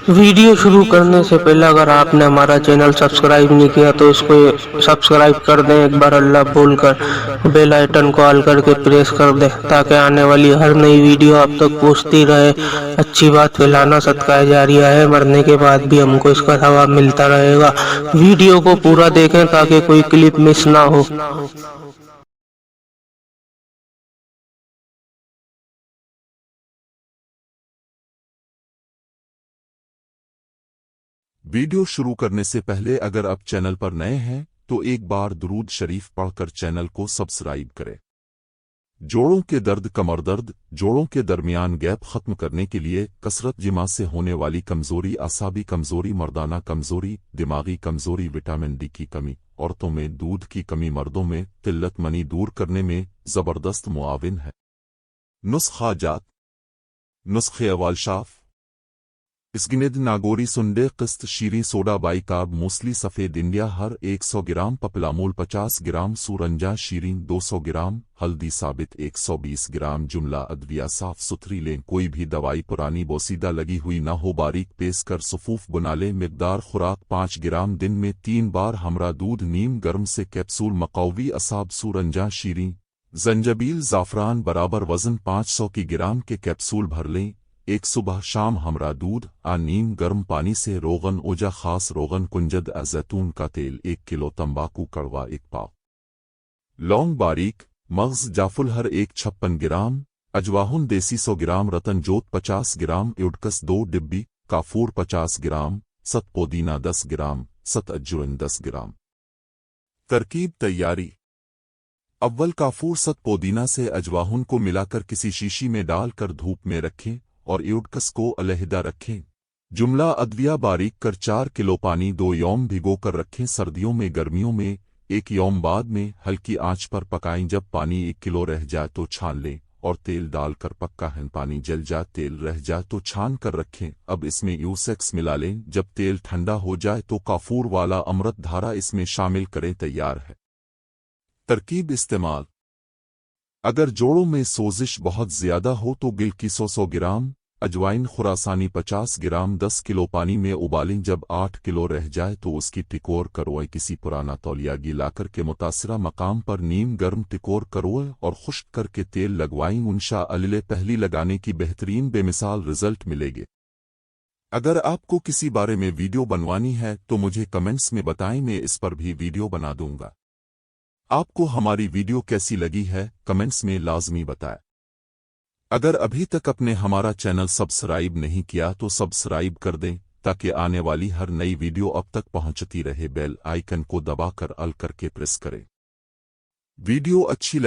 Video शुरू करने से पहले अगर आपने हमारा चैनल सब्सक्राइब नहीं किया तो इसको सब्सक्राइब कर दें, एक बार अल्लाह बोलकर बेल आइटन को ऑल करके प्रेस कर दें ताकि आने वाली हर नई वीडियो आप तक पहुंचती रहे। अच्छी बात फैलाना सदका जारिया है, मरने के बाद भी हमको इसका सवाब मिलता रहेगा। वीडियो को पूरा देखें ताकि कोई क्लिप मिस ना हो। वीडियो शुरू करने से पहले अगर आप चैनल पर नए हैं तो एक बार दुरूद शरीफ पढ़कर चैनल को सब्सक्राइब करें। जोड़ों के दर्द, कमर दर्द, जोड़ों के दरमियान गैप खत्म करने के लिए कसरत, जिमा से होने वाली कमजोरी, आसाबी कमजोरी, मर्दाना कमजोरी, दिमागी कमजोरी, विटामिन डी की कमी, औरतों में दूध की कमी, मर्दों में किल्लत मनी दूर करने में जबरदस्त मुआविन है। नुस्खा जात, नुस्खे अवाल शाफ, इसगिनेद, नागोरी, सुंडे, किस्त, शीरी, सोडा, बाइकार्ब, मूसली, सफ़ेद इंडिया हर 100 ग्राम, पपलामूल 50 ग्राम, सूरंजा शीरीन 200 ग्राम, हल्दी साबित 120 ग्राम। जुमला अद्विया साफ सुथरी लें, कोई भी दवाई पुरानी बोसीदा लगी हुई ना हो, बारीक पेस कर सफूफ बना लें। मिकदार खुराक 5 ग्राम, दिन में 3 बार। हमरा दूध नीम गर्म से कैप्सूल, मकौवी असाब, सूरंजा शीरीन, जंजबील, ज़ाफ़रान बराबर वज़न 500 की ग्राम के कैप्सूल भर लें। एक सुबह शाम हमरा दूध नीम गर्म पानी से। रोगन ओजा, खास रोगन, कुंजद, जैतून का तेल 1 किलो, तंबाकू कड़वा 1 पाव, लौंग बारीक, मग्ज, जाफुल हर 1 56 ग्राम, अजवाहुन देसी 100 ग्राम, रतन जोत 50 ग्राम, युडकस 2 डिब्बी, काफूर 50 ग्राम, सत पुदीना 10 ग्राम, सत अजवाइन 10 ग्राम। तरकीब तैयारी। अव्वल काफूर सत पुदीना से अजवाहुन को मिलाकर किसी शीशी में डालकर धूप में रखें और युडकस को अलहदा रखें। जुमला अद्विया बारीक कर 4 किलो पानी 2 यौम भिगो कर रखें। सर्दियों में, गर्मियों में 1 यौम बाद में हल्की आंच पर पकाएं। जब पानी 1 किलो रह जाए तो छान लें और तेल डालकर पक्का है। पानी जल जाए, तेल रह जाए तो छान कर रखें। अब इसमें यूसेक्स मिला लें। जब तेल ठंडा हो जाए तो काफूर वाला अमृत धारा इसमें शामिल करें। तैयार है। तरकीब इस्तेमाल। अगर जोड़ों में सोजिश बहुत ज्यादा हो तो गिल की 100 ग्राम, अजवाइन खुरासानी 50 ग्राम 10 किलो पानी में उबालें। जब 8 किलो रह जाए तो उसकी टिकोर करवाएं। किसी पुराना तौलिया गिलाकर के मुतासिरा मकाम पर नीम गर्म टिकोर करवाएं और खुश्क करके तेल लगवाएं। इंशाअल्लाह पहली लगाने की बेहतरीन बेमिसाल रिजल्ट मिलेंगे। अगर आपको किसी बारे में वीडियो बनवानी है तो मुझे कमेंट्स में बताएं, मैं इस पर भी वीडियो बना दूंगा। आपको हमारी वीडियो कैसी लगी है कमेंट्स में लाजमी बताएं। अगर अभी तक आपने हमारा चैनल सब्सक्राइब नहीं किया तो सब्सक्राइब कर दें ताकि आने वाली हर नई वीडियो अब तक पहुंचती रहे। बेल आइकन को दबाकर ऑल करके प्रेस करें। वीडियो अच्छी लगी